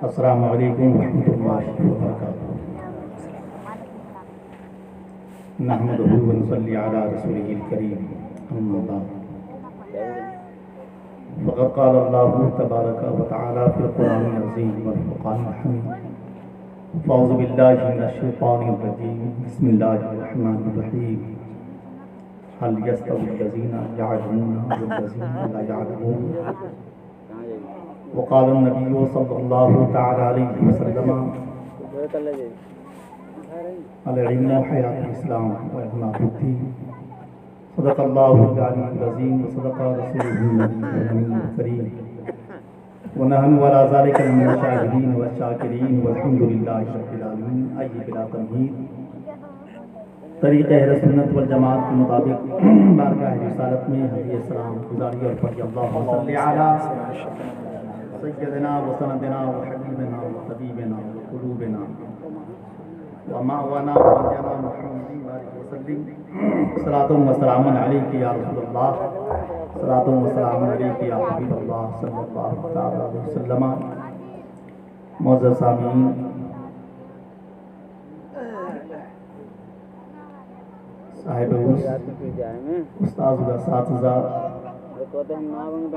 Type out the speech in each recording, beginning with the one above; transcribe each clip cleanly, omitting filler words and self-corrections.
السلام علیکم ورحمۃ اللہ وبرکاتہ۔ نحمدہ ونصلی علی رسولہ الکریم، اما بعد، فقد قال اللہ تبارک و تعالی فی القرآن العظیم والفرقان الحمید، فاعوذ باللہ من الشیطان الرجیم، بسم اللہ الرحمن الرحیم، هل يستوي الذین یعلمون والذین لا یعلمون، وقال النبی صلی اللہ تعالی علیہ وسلم، العلم حیات الاسلام وإعماد الدین، صدق اللہ العلی العظیم وصدق رسولہ النبی الکریم، ونحن علی ذلک من الشاہدین والشاکرین والحمد للہ رب العالمین۔ آئیے بلا تمہید طریق اہل سنت والجماعت کے مطابق بارگاہ رسالت میں حدیث السلام گزاری اور پڑھی اللہم صلی علی سیدنا وسندنا وحبیبنا وطبیبنا وقلوبنا ومأوانا ومرجعنا محمد وسلم، صلاۃ و سلام علیک یا رسول اللہ، صلاۃ و سلام علیک یا حبیب اللہ صلی اللہ تعالی علیہ وسلم۔ معزز سامعین، صاحب استاذ الاساتذہ،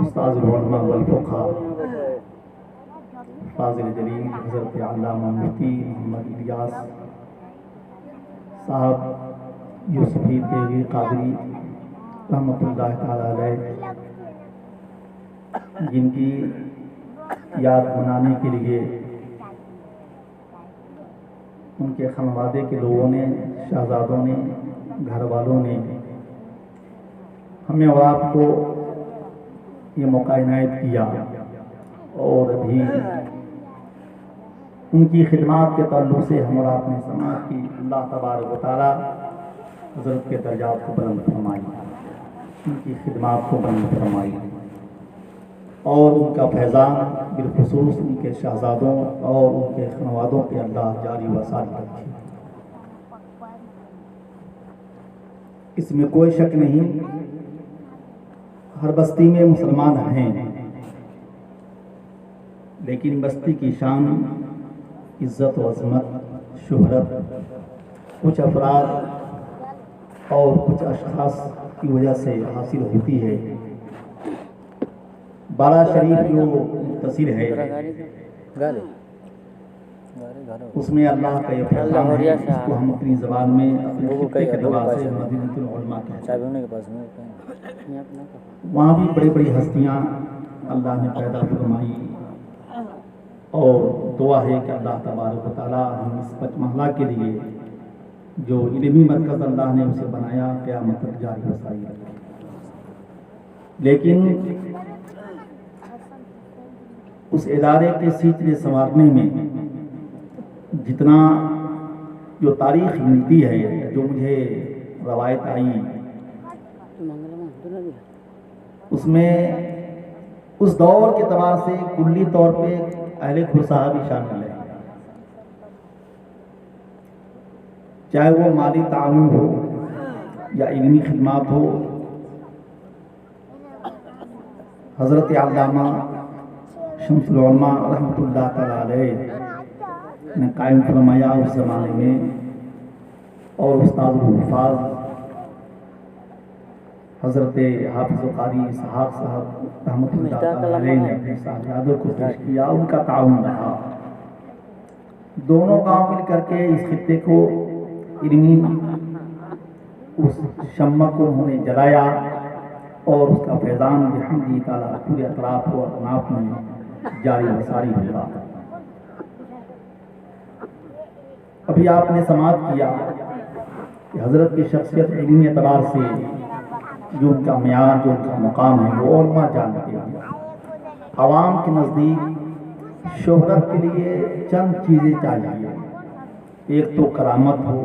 استاذ العلماء والفقہاء، فاضل جلیل حضرت علامہ مفتی محمد الیاس صاحب یوسفی تیغی قادری رحمۃ اللہ تعالی علیہ، جن کی یاد منانے کے لیے ان کے خانوادے کے لوگوں نے، شہزادوں نے، گھر والوں نے ہمیں اور آپ کو یہ موقع عنایت کیا، اور ابھی ان کی خدمات کے تعلق سے ہم اور آپ نے سماعت کی۔ اللہ تبارک و تعالی حضرت کے درجات کو بلند فرمائی، ان کی خدمات کو بلند فرمائی، اور ان کا فیضان بالخصوص ان کے شہزادوں اور ان کے خانوادوں پہ اللہ جاری و ساری رکھے۔ اس میں کوئی شک نہیں، ہر بستی میں مسلمان ہیں، لیکن بستی کی شان، عزت و عظمت، شہرت کچھ افراد اور کچھ اشخاص کی وجہ سے حاصل ہوتی ہے۔ بارہ شریف جو متصل ہے، اس میں اللہ کا یہ فرمان ہے، اس کو ہم اپنی زبان میں اپنے خطے کے اعتبار سے مدینہ العلماء کہتے ہیں۔ وہاں بھی بڑی بڑی ہستیاں اللہ نے پیدا فرمائی، اور دعا ہے کہ اللہ تبارک و تعالی ہم اس پچ محلہ کے لیے جو علمی مرکز اللہ نے اسے بنایا قیامت تک جاری و ساری رکھے۔ لیکن اس ادارے کے سلسلے سنوارنے میں جتنا جو تاریخ ملتی ہے، جو مجھے روایت آئی، اس میں اس دور کے اعتبار سے کلی طور پہ اہل خرسہ بھی شامل ہے، چاہے وہ مالی تعاون ہو یا علمی خدمات ہو۔ حضرت علامہ شمس العلماء رحمۃ اللہ تعالی علیہ نے قائم فرمایا اس زمانے میں، اور استاد الحفاظ حضرت حافظ قاری اسحاق صاحب رحمۃ اللہ تعالی علیہ نے اپنے ساتھیوں کو پیش کیا، ان کا تعاون رہا۔ دونوں گاؤں مل کر کے اس خطے کو علمی اس شمع کو انہوں نے جلایا، اور اس کا فیضان بحمدہ تعالی پورے اطراف و اطناف میں جاری و ساری ہوا۔ ابھی آپ نے سماعت کیا کہ حضرت کی شخصیت علمی اعتبار سے جو ان کا معیار، جو ان کا مقام ہے، وہ علماء جانتے ہیں۔ عوام کے نزدیک شہرت کے لیے چند چیزیں چاہیے، ایک تو کرامت ہو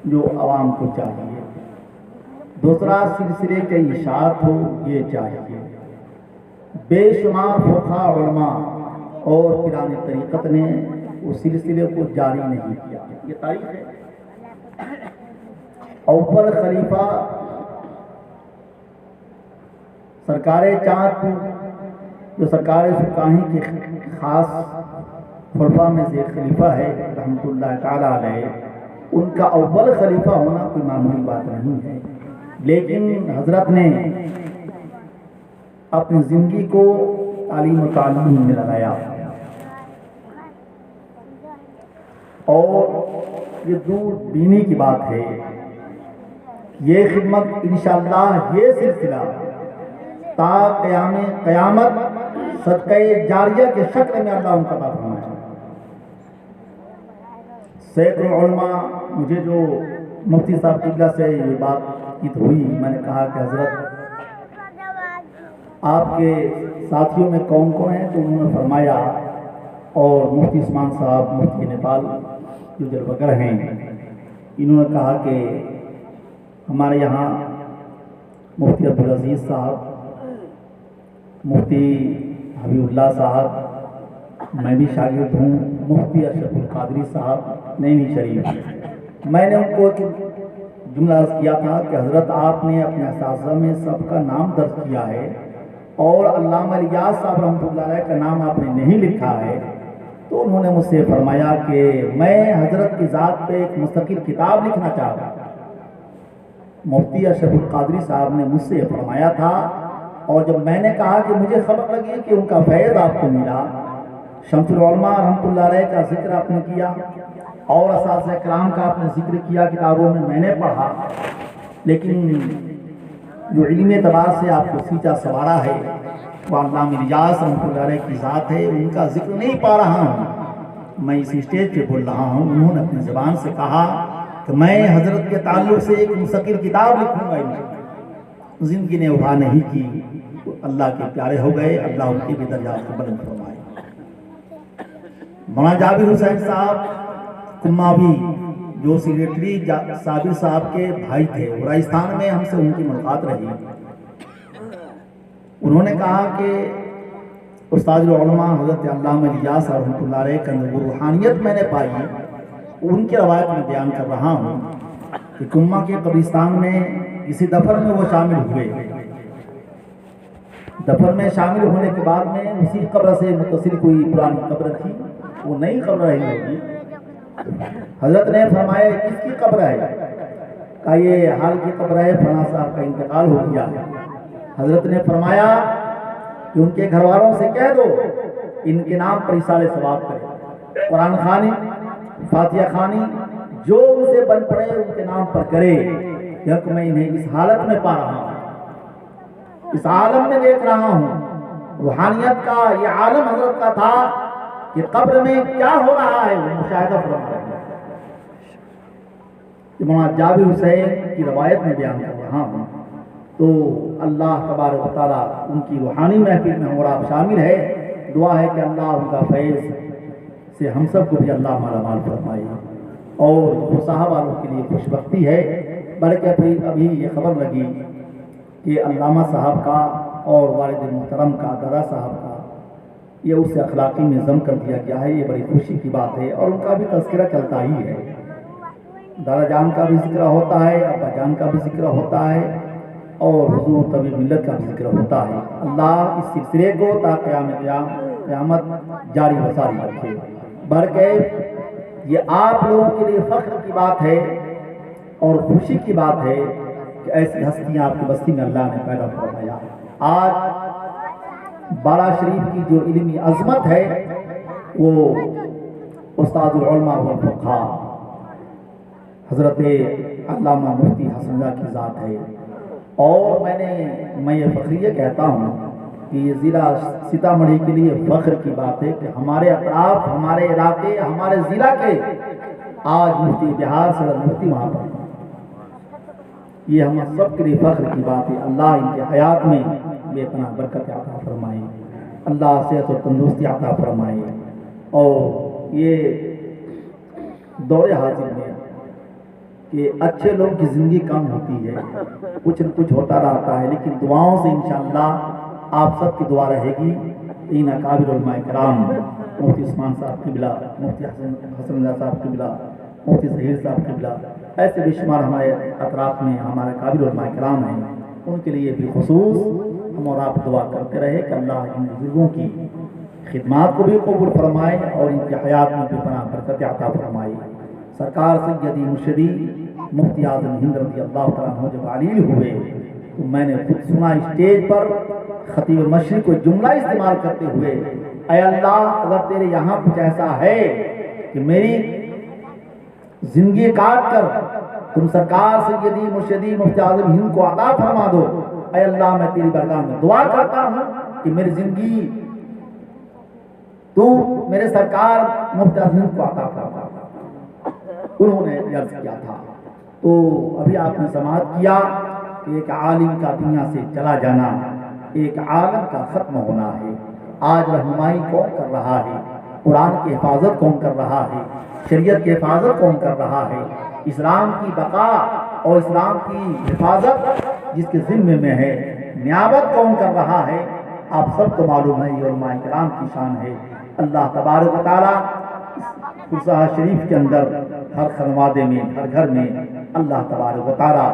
جو عوام کو چاہیے، دوسرا سلسلے کے اشاعت ہو، یہ چاہیے۔ بے شمار فقہاء علماء اور پیران طریقت نے اس سلسلے کو جاری نہیں کیا، یہ تاریخ ہے۔ اول خلیفہ سرکار چاند پور جو سرکار سرکاہی کے خاص خلفاء میں سے خلیفہ ہے رحمۃ اللہ تعالیٰ علیہ، ان کا اول خلیفہ ہونا کوئی معمولی بات نہیں ہے، لیکن حضرت نے اپنی زندگی کو تعلیم و تعلم میں لگایا، اور یہ دور بینی کی بات ہے۔ یہ خدمت انشاءاللہ یہ سلسلہ تا قیام قیامت صدقہ جاریہ کے شکل میں اللہ ان کا عطا فرمائے۔ سینکڑوں علماء، مجھے جو مفتی صاحب قبلہ سے یہ بات چیت ہوئی، میں نے کہا کہ حضرت آپ کے ساتھیوں میں کون کون ہیں، تو انہوں نے فرمایا، اور مفتی عثمان صاحب مفتی نیپال جو جلوگر ہیں، انہوں نے کہا کہ ہمارے یہاں مفتی عبدالعزیز صاحب، مفتی حبیب اللہ صاحب، میں بھی شاگرد ہوں، مفتی اشرف القادری صاحب نینی شریف۔ میں نے ان کو ایک جملہ عرض کیا تھا کہ حضرت آپ نے اپنے اساتذہ میں سب کا نام درج کیا ہے، اور علامہ الیاس صاحب رحمۃ اللہ علیہ کا نام آپ نے نہیں لکھا ہے، تو انہوں نے مجھ سے فرمایا کہ میں حضرت کی ذات پہ ایک مستقل کتاب لکھنا چاہتا ہوں۔ مفتی اشرف القادری صاحب نے مجھ سے یہ فرمایا تھا، اور جب میں نے کہا کہ مجھے خبر لگی کہ ان کا فیض آپ کو ملا، شمس العلماء رحمۃ اللہ علیہ کا ذکر آپ نے کیا، اور اساتذہ کرام کا آپ نے ذکر کیا کتابوں میں نے پڑھا، لیکن جو علمی اعتبار سے آپ کو سیچا سوارا ہے وہ علامہ الیاس رحمۃ اللہ علیہ کی ذات ہے، ان کا ذکر نہیں پا رہا ہوں۔ میں اس اسٹیج پہ بول رہا ہوں، انہوں نے اپنی زبان سے کہا کہ میں حضرت کے تعلق سے ایک مستقل کتاب لکھوں گا۔ زندگی نے وفا نہیں کی، اللہ کے پیارے ہو گئے، اللہ ان کے بھی درجات کو بلند فرمائے۔ مولانا جابر حسین صاحب کماوی جو سیکریٹری صابر صاحب کے بھائی تھے، راجستھان میں ہم سے ان کی ملاقات رہی، انہوں نے کہا کہ استاد العلماء حضرت علامہ الیاس رحمۃ اللہ علیہ کا جو روحانیت میں نے پائی، ان کی روایت میں بیان کر رہا ہوں کہ کما کے قبرستان میں کسی دفن میں وہ شامل ہوئے، دفن میں شامل ہونے کے بعد میں اسی قبر سے متصل کوئی پرانی قبر تھی، وہ نئی قبر رہی ہوگی، حضرت نے فرمایا کس کی قبر ہے؟ کہا یہ حال کی قبر ہے، فلاں صاحب کا انتقال ہو گیا۔ حضرت نے فرمایا کہ ان کے گھر والوں سے کہہ دو ان کے نام پر ایصال ثواب کرے، قرآن خوانی، فاتحہ خوانی، جو ان سے بن پڑے ان کے نام پر کرے، کہ میں انہیں اس حالت میں پا رہا ہوں، اس عالم میں دیکھ رہا ہوں۔ روحانیت کا یہ عالم حضرت کا تھا کہ قبر میں کیا ہو رہا ہے وہ مشاہدہ فرما رہے ہیں۔ مولانا جابر حسین کی روایت میں بیان کر رہا ہوں، تو اللہ تبارک و تعالیٰ ان کی روحانی محفل میں اور آپ شامل ہے، دعا ہے کہ اللہ ان کا فیض سے ہم سب کو بھی اللہ مالا مال فرمائے، اور وہ صاحب والوں کے لیے خوش بختی ہے۔ بلکہ پھر ابھی یہ خبر لگی کہ علامہ صاحب کا اور والد محترم کا، دادا صاحب کا، یہ اس سے اخلاقی میں ضم کر دیا گیا ہے، یہ بڑی خوشی کی بات ہے، اور ان کا بھی تذکرہ چلتا ہی ہے، دادا جان کا بھی ذکر ہوتا ہے، ابا جان کا بھی ذکر ہوتا ہے، اور حضور طبیب ملت کا بھی ذکر ہوتا ہے۔ اللہ اس سلسلے کو تا قیامت جاری و ساری رکھے۔ بلکہ یہ آپ لوگوں کے لیے فخر کی بات ہے اور خوشی کی بات ہے کہ ایسی ہستیاں آپ کی بستی میں اللہ نے پیدا فرمایا۔ آج بارہ شریف کی جو علمی عظمت ہے وہ استاد العلماء والفقہاء حضرت علامہ مفتی حسن اللہ کی ذات ہے، اور میں یہ فخریہ کہتا ہوں کہ یہ ضلع سیتامڑھی کے لیے فخر کی بات ہے کہ ہمارے اطراف، ہمارے علاقے، ہمارے ضلع کے آج مفتی بہار صدر مفتی وہاں پر، یہ ہم سب کے لیے فخر کی بات ہے۔ اللہ ان کے حیات میں بے پناہ برکت عطا فرمائے، اللہ صحت و تندرستی عطا فرمائے، اور یہ دور حاضر میں کہ اچھے لوگ کی زندگی کم ہوتی ہے، کچھ نہ کچھ ہوتا رہتا ہے، لیکن دعاؤں سے انشاءاللہ آپ سب کی دعا رہے گی۔ ان اکابر علماء کرام، مفتی عثمان صاحب قبلہ، مفتی حسن اللہ صاحب قبلہ، مفتی ظہیر صاحب قبلہ، ایسے بے شمار ہمارے اطراف میں ہمارے اکابر علماء کرام ہیں، ان کے لیے بالخصوص ہم اور آپ دعا کرتے رہے کہ اللہ ان بزرگوں کی خدمات کو بھی قبول فرمائے اور ان کی حیات میں بھی پناہ برکت عطا فرمائے۔ سرکار سیدی مرشدی مفتی اعظم ہند رضی اللہ تعالیٰ عنہ جب علیل ہوئے تو میں نے خود سنا اسٹیج پر خطیب مشرق کو جملہ استعمال کرتے ہوئے، اے اللہ اگر تیرے یہاں کچھ ایسا ہے کہ میری زندگی کاٹ کر تم سرکار سیدی مرشدی مفتی اعظم ہند کو عطا فرما دو، اے اللہ میں تیری بارگاہ میں دعا کرتا ہوں کہ میری زندگی تو میرے سرکار مفتی اعظم ہند کو عطا فرما۔ انہوں نے عرض کیا تھا، تو ابھی آپ نے سماعت کیا کہ ایک عالم کا دنیا سے چلا جانا، ایک عالم کا ختم ہونا ہے۔ آج رہنمائی کون کر رہا ہے؟ قرآن کی حفاظت کون کر رہا ہے؟ شریعت کی حفاظت کون کر رہا ہے؟ اسلام کی بقا اور اسلام کی حفاظت جس کے ذمے میں ہے، نیابت کون کر رہا ہے؟ آپ سب کو معلوم ہے، یہ علماء کرام کی شان ہے۔ اللہ تبارک و تعالیٰ خرسہ شریف کے اندر ہر خانوادے میں، ہر گھر میں اللہ تبارک و تعالیٰ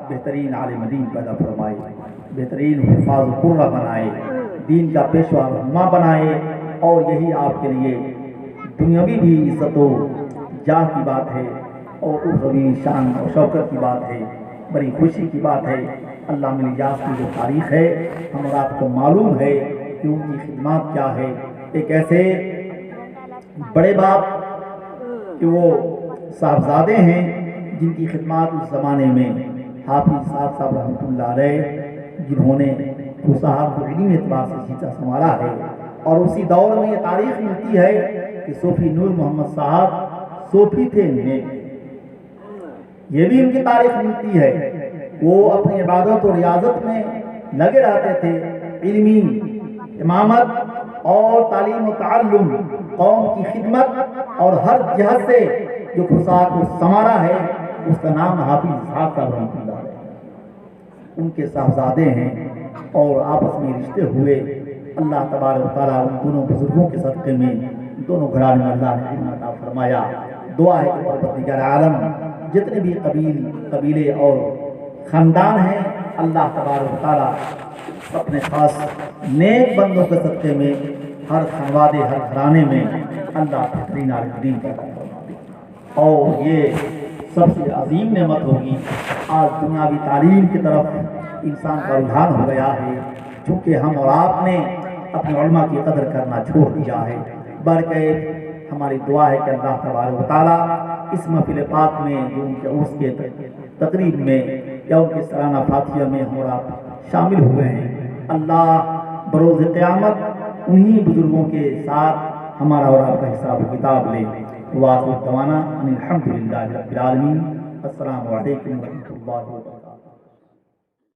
بہترین عالم دین پیدا فرمائے، بہترین حفاظ قرہ بنائے، دین کا پیشوا رہنما بنائے، اور یہی آپ کے لیے دنیاوی بھی عزت و جاہ کی بات ہے اور اخروی شان اور شوکت کی بات ہے، بڑی خوشی کی بات ہے۔ اللہ مل الیاس کی جو تاریخ ہے ہم اور آپ کو معلوم ہے کہ ان کی خدمات کیا ہے۔ ایک ایسے بڑے باپ کہ وہ صاحبزادے ہیں جن کی خدمات اس زمانے میں حافظ صاحب رحمۃ اللہ علیہ، جنہوں نے صاحب کو علمی اعتبار سے جیتا سنوارا ہے، اور اسی دور میں یہ تاریخ ملتی ہے کہ صوفی نور محمد صاحب صوفی تھے نیک، یہ بھی ان کی تاریخ ملتی ہے۔ وہ اپنی عبادت اور ریاضت میں لگے رہتے تھے، علمی امامت اور تعلیم و تعلم، قوم کی خدمت، اور ہر جہت سے جو خساک کو سنوارا ہے اس کا نام حافظ صاحب رحمۃ اللہ علیہ۔ ان کے صاحبزادے ہیں اور آپس میں رشتے ہوئے۔ اللہ تبارک و تعالیٰ ان دونوں بزرگوں کے صدقے میں دونوں گھرانے میں اللہ نے علم عطا فرمایا۔ دعا ہے کہ پروردگار عالم جتنے بھی قبیلے اور خاندان ہیں، اللہ تبارک و تعالیٰ اپنے خاص نیک بندوں کے صدقے میں ہر خانوادے، ہر گھرانے میں اللہ بہترین عالم دین پیدا فرمائے۔ اور یہ سب سے عظیم نعمت ہوگی۔ آج دنیاوی تعلیم کی طرف انسان کا رجحان ہو گیا ہے، چونکہ ہم اور آپ نے اپنے علماء کی قدر کرنا چھوڑ دیا ہے۔ برکہ ہماری دعا ہے کہ اللہ تبارک و تعالیٰ اس محفل پاک میں جو ان کے عرس کے تقریب میں یا ان کے سالانہ فاتحہ میں ہم اور آپ شامل ہوئے ہیں، اللہ بروز قیامت انہی بزرگوں کے ساتھ ہمارا اور آپ کا حساب و کتاب لے۔ وآخر دعوانا ان الحمد للہ رب العالمین۔ السلام علیکم ورحمۃ اللہ وبرکاتہ۔